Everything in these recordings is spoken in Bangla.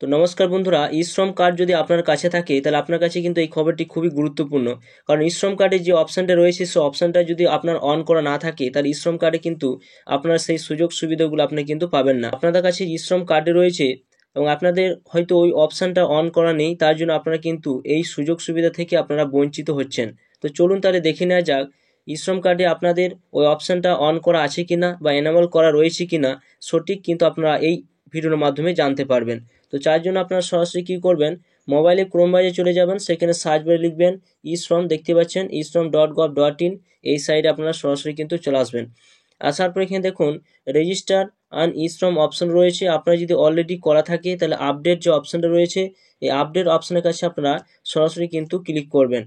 তো নমস্কার বন্ধুরা, ই শ্রম কার্ড যদি আপনার কাছে থাকে তাহলে আপনার কাছে কিন্তু এই খবরটি খুবই গুরুত্বপূর্ণ। কারণ ই শ্রম কার্ডের যে অপশানটা রয়েছে সেই অপশানটা যদি আপনার অন করা না থাকে তাহলে ই শ্রম কার্ডে কিন্তু আপনার সেই সুযোগ সুবিধাগুলো আপনি কিন্তু পাবেন না। আপনাদের কাছে ই শ্রম কার্ডে রয়েছে এবং আপনাদের হয়তো ওই অপশানটা অন করা নেই, তার জন্য আপনারা কিন্তু এই সুযোগ সুবিধা থেকে আপনারা বঞ্চিত হচ্ছেন। তো চলুন তাহলে দেখে নেওয়া যাক ই শ্রম কার্ডে আপনাদের ওই অপশানটা অন করা আছে কিনা বা এনাবেল করা রয়েছে কিনা, সঠিক কিন্তু আপনারা এই ভিডিওর মাধ্যমে জানতে পারবেন। তো যার জন্য আপনারা সরাসরি কী করবেন, মোবাইলে ক্রোম ব্রাউজারে চলে যাবেন, সেখানে সার্চ বারে লিখবেন ই শ্রম, দেখতে পাচ্ছেন eShrom.gov.in, এই সাইডে আপনারা সরাসরি কিন্তু চলে আসবেন। আসার পর এখানে দেখুন রেজিস্টার অ্যান্ড ই শ্রম অপশন রয়েছে। আপনারা যদি অলরেডি করা থাকে তাহলে আপডেট যে অপশানটা রয়েছে এই আপডেট অপশানের কাছে আপনারা সরাসরি কিন্তু ক্লিক করবেন।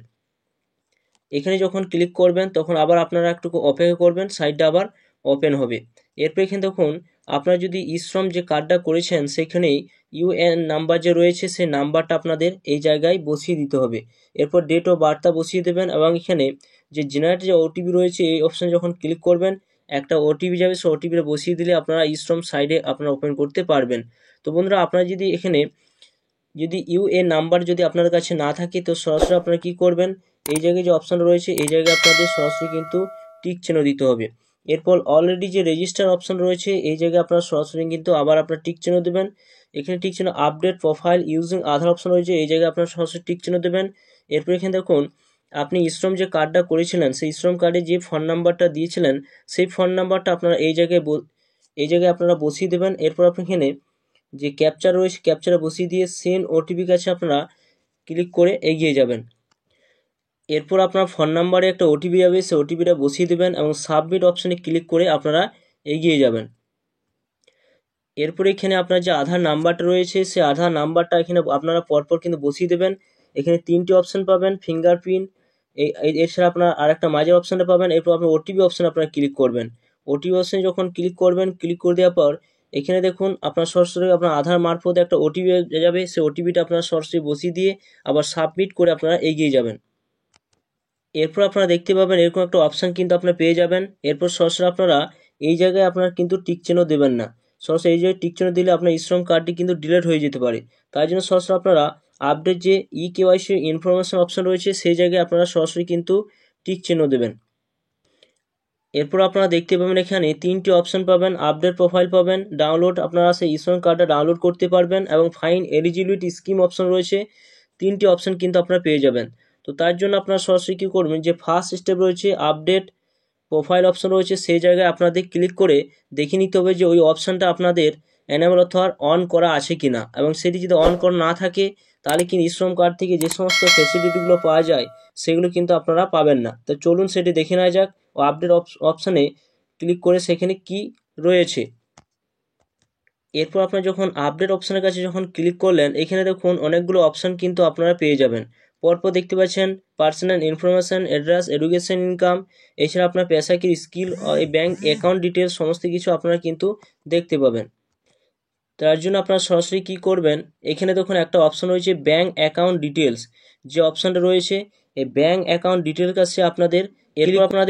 এখানে যখন ক্লিক করবেন তখন আবার আপনারা একটু অপেক্ষা করবেন, সাইটটা আবার ওপেন হবে। এরপর এখানে দেখুন আপনারা যদি ই শ্রম যে কার্ডটা করেছেন সেখানেই ইউএন নাম্বার যে রয়েছে সেই নাম্বারটা আপনাদের এই জায়গায় বসিয়ে দিতে হবে। এরপর ডেট ও বার্তা বসিয়ে দেবেন এবং এখানে যে জেনারেট যে ওটিপি রয়েছে এই অপশানে যখন ক্লিক করবেন একটা ওটিপি যাবে, সেই ওটিপিটা বসিয়ে দিলে আপনারা ই শ্রম সাইডে আপনারা ওপেন করতে পারবেন। তো বন্ধুরা, আপনারা যদি এখানে যদি ইউএন নাম্বার যদি আপনার কাছে না থাকে তো সরাসরি আপনারা কী করবেন, এই জায়গায় যে অপশান রয়েছে এই জায়গায় আপনাদের সরাসরি কিন্তু টিক চিহ্ন দিতে হবে। এরপর অলরেডি যে রেজিস্টার অপশান রয়েছে এই জায়গায় আপনারা সরাসরি কিন্তু আবার আপনার টিক চিহ্ন দেবেন। এখানে টিক চিহ্ন আপডেট প্রোফাইল ইউজিং আধার অপশান রয়েছে, এই জায়গায় আপনারা সরাসরি টিক চিহ্ন দেবেন। এরপর এখানে দেখুন আপনি ই শ্রম যে কার্ডটা করেছিলেন সেই ই শ্রম কার্ডে যে ফোন নাম্বারটা দিয়েছিলেন সেই ফোন নাম্বারটা আপনারা এই জায়গায় আপনারা বসিয়ে দেবেন। এরপর আপনি এখানে যে ক্যাপচার রয়েছে ক্যাপচারে বসিয়ে দিয়ে সেন্ড ওটিপি কাছে আপনারা ক্লিক করে এগিয়ে যাবেন। এরপর আপনার ফোন নাম্বারে একটা ওটিপি যাবে, সেই ওটিপিটা বসিয়ে দেবেন এবং সাবমিট অপশানে ক্লিক করে আপনারা এগিয়ে যাবেন। এরপরে এখানে আপনার যে আধার নাম্বারটা রয়েছে সেই আধার নাম্বারটা এখানে আপনারা পরপর কিন্তু বসিয়ে দেবেন। এখানে তিনটি অপশান পাবেন, ফিঙ্গারপ্রিন্ট, এছাড়া আপনার আরেকটা মাঝের অপশানটা পাবেন। এরপর আপনার ওটিপি অপশানে আপনারা ক্লিক করবেন। ওটিপি অপশানে যখন ক্লিক করবেন, ক্লিক করে দেওয়ার পর এখানে দেখুন আপনার সরাসরি আপনার আধার মারফত একটা ওটিপি যাবে, সেই ওটিপিটা আপনারা সরাসরি বসিয়ে দিয়ে আবার সাবমিট করে আপনারা এগিয়ে যাবেন। এরপর আপনারা দেখতে পাবেন এরকম একটা অপশান কিন্তু আপনারা পেয়ে যাবেন। এরপর সরাসরি আপনারা এই জায়গায় আপনারা কিন্তু টিক চিহ্ন দেবেন না, সরাসরি এই জায়গায় টিক চিহ্ন দিলে আপনার ই শ্রম কার্ডটি কিন্তু ডিলিট হয়ে যেতে পারে। তাই জন্য সরাসরি আপনারা আপডেট যে কেওয়াইসি ইনফরমেশন অপশান রয়েছে সেই জায়গায় আপনারা সরাসরি কিন্তু টিক চিহ্ন দেবেন। এরপর আপনারা দেখতে পাবেন এখানে তিনটি অপশান পাবেন, আপডেট প্রোফাইল পাবেন, ডাউনলোড আপনারা সেই ই শ্রম কার্ডটা ডাউনলোড করতে পারবেন এবং ফাইন এলিজিবিলিটি স্কিম অপশান রয়েছে। তিনটি অপশান কিন্তু আপনারা পেয়ে যাবেন। তো তার জন্য আপনারা সরাসরি কী করবেন, যে ফার্স্ট স্টেপ রয়েছে আপডেট প্রোফাইল অপশান রয়েছে সেই জায়গায় আপনাদের ক্লিক করে দেখে নিতে হবে যে ওই অপশানটা আপনাদের এনেবল অথবা অন করা আছে কিনা, এবং সেটি যদি অন করা না থাকে তাহলে কিন্তু ই শ্রম কার্ড থেকে যে সমস্ত ফেসিলিটিগুলো পাওয়া যায় সেগুলো কিন্তু আপনারা পাবেন না। তো চলুন সেটি দেখে নেওয়া যাক ও আপডেট অপশানে ক্লিক করে সেখানে কি রয়েছে। এরপর আপনারা যখন আপডেট অপশানের কাছে যখন ক্লিক করলেন এখানে দেখুন অনেকগুলো অপশান কিন্তু আপনারা পেয়ে যাবেন। পরপর দেখতে পাচ্ছেন personal information, address, education, income, এছাড়া আপনার পেশাকির স্কিল, এই ব্যাঙ্ক অ্যাকাউন্ট ডিটেলস সমস্ত কিছু আপনারা কিন্তু দেখতে পাবেন। তার জন্য আপনারা সরাসরি কী করবেন, এখানে দেখুন একটা অপশান রয়েছে ব্যাঙ্ক অ্যাকাউন্ট ডিটেলস, যে অপশানটা রয়েছে এই ব্যাঙ্ক অ্যাকাউন্ট ডিটেলস কাছে আপনাদের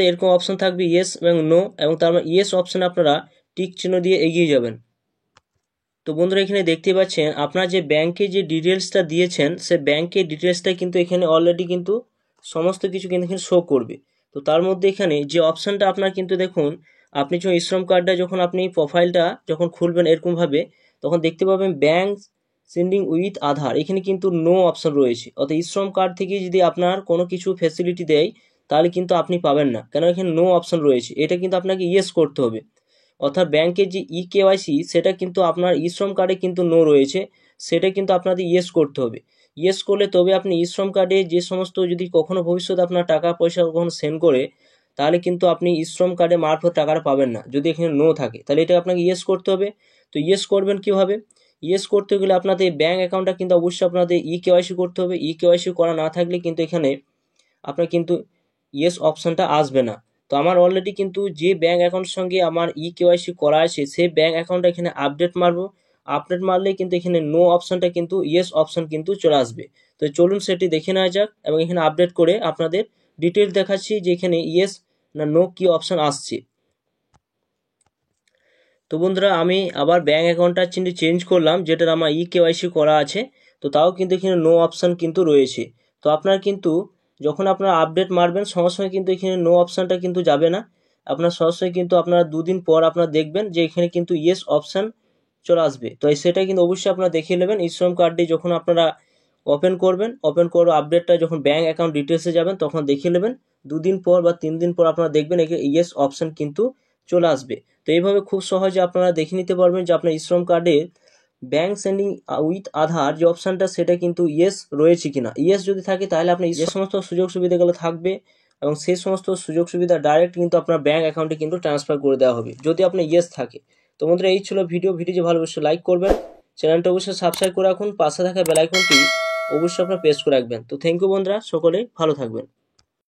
এরকম অপশান থাকবে ইয়েস এবং নো, এবং তারপর ইয়েস অপশানে আপনারা টিক চিহ্ন দিয়ে এগিয়ে যাবেন। তো বন্ধুরা এখানে দেখতে পাচ্ছেন আপনার যে ব্যাংকে যে ডিটেলসটা দিয়েছেন সে ব্যাংকের ডিটেলসটা কিন্তু এখানে অলরেডি কিন্তু সমস্ত কিছু কিন্তু এখানে শো করবে। তো তার মধ্যে এখানে যে অপশানটা আপনার কিন্তু দেখুন আপনি যখন ই শ্রম কার্ডটা যখন আপনি প্রোফাইলটা যখন খুলবেন এরকমভাবে তখন দেখতে পাবেন ব্যাংক সেন্ডিং উইথ আধার, এখানে কিন্তু নো অপশান রয়েছে। অর্থাৎ ই শ্রম কার্ড থেকে যদি আপনার কোনো কিছু ফ্যাসিলিটি দেয় তাহলে কিন্তু আপনি পাবেন না, কেন এখানে নো অপশান রয়েছে। এটা কিন্তু আপনাকে ইয়েস করতে হবে। অর্থাৎ ব্যাংকের যে কেওয়াইসি সেটা কিন্তু আপনার ই শ্রম কার্ডে কিন্তু নো রয়েছে, সেটা কিন্তু আপনাদের ইয়েস করতে হবে। ইয়েস করলে তবে আপনি ই শ্রম কার্ডে যে সমস্ত যদি কখনো ভবিষ্যতে আপনার টাকা পয়সা কখনো সেন্ড করে তাহলে কিন্তু আপনি ই শ্রম কার্ডে মারফত টাকাটা পাবেন না যদি এখানে নো থাকে, তাহলে এটা আপনাকে ইয়েস করতে হবে। তো ইয়েস করবেন কীভাবে, ইয়েস করতে গেলে আপনাদের ব্যাঙ্ক অ্যাকাউন্টটা কিন্তু অবশ্যই আপনাদের কেওয়াইসি করতে হবে। কেওয়াইসি করা না থাকলে কিন্তু এখানে আপনার কিন্তু ইয়েস অপশানটা আসবে না। তো আমার অলরেডি কিন্তু যে ব্যাঙ্ক অ্যাকাউন্টের সঙ্গে আমার কেওয়াইসি করা আছে সেই ব্যাঙ্ক অ্যাকাউন্টটা এখানে আপডেট মারবো, আপডেট মারলে কিন্তু এখানে নো অপশানটা কিন্তু ইয়েস অপশান কিন্তু চলে আসবে। তো চলুন সেটি দেখে নেওয়া যাক এবং এখানে আপডেট করে আপনাদের ডিটেলস দেখাচ্ছি যে এখানে ইয়েস না নো কী অপশান আসছে। তো বন্ধুরা আমি আবার ব্যাঙ্ক অ্যাকাউন্টটা কিন্তু চেঞ্জ করলাম, যেটার আমার কেওয়াইসি করা আছে। তো তাও কিন্তু এখানে নো অপশান কিন্তু রয়েছে। তো আপনার কিন্তু যখন আপনারা আপডেট মারবেন সঙ্গে সঙ্গে কিন্তু এখানে নো অপশানটা কিন্তু যাবে না। আপনার সরাসরি কিন্তু আপনারা 2 দিন পর আপনারা দেখবেন যে এখানে কিন্তু ইয়েস অপশান চলে আসবে। তো সেটা কিন্তু অবশ্যই আপনারা দেখিয়ে নেবেন। শ্রম কার্ডটি যখন আপনারা ওপেন করবেন, ওপেন করে আপডেটটা যখন ব্যাঙ্ক অ্যাকাউন্ট ডিটেলসে যাবেন তখন দেখিয়ে নেবেন। 2 দিন পর বা 3 দিন পর আপনারা দেখবেন এখানে ইয়েস অপশান কিন্তু চলে আসবে। তো এইভাবে খুব সহজে আপনারা দেখে নিতে পারবেন যে আপনার শ্রম কার্ডে ব্যাঙ্ক সেন্ডিং উইথ আধার যে অপশানটা সেটা কিন্তু ইয়েস রয়েছে কিনা। ইয়েস যদি থাকে তাহলে আপনার যে সমস্ত সুযোগ সুবিধাগুলো থাকবে এবং সেই সমস্ত সুযোগ সুবিধা ডাইরেক্ট কিন্তু আপনার ব্যাঙ্ক অ্যাকাউন্টে কিন্তু ট্রান্সফার করে দেওয়া হবে যদি আপনার ইয়েস থাকে। তো বন্ধুরা এই ছিল ভিডিও যে ভালো অবশ্যই লাইক করবেন, চ্যানেলটা অবশ্যই সাবস্ক্রাইব করে রাখুন, পাশে থাকা বেল আইকনটি অবশ্যই আপনারা প্রেস করে রাখবেন। তো থ্যাংক ইউ বন্ধুরা, সকলে ভালো থাকবেন।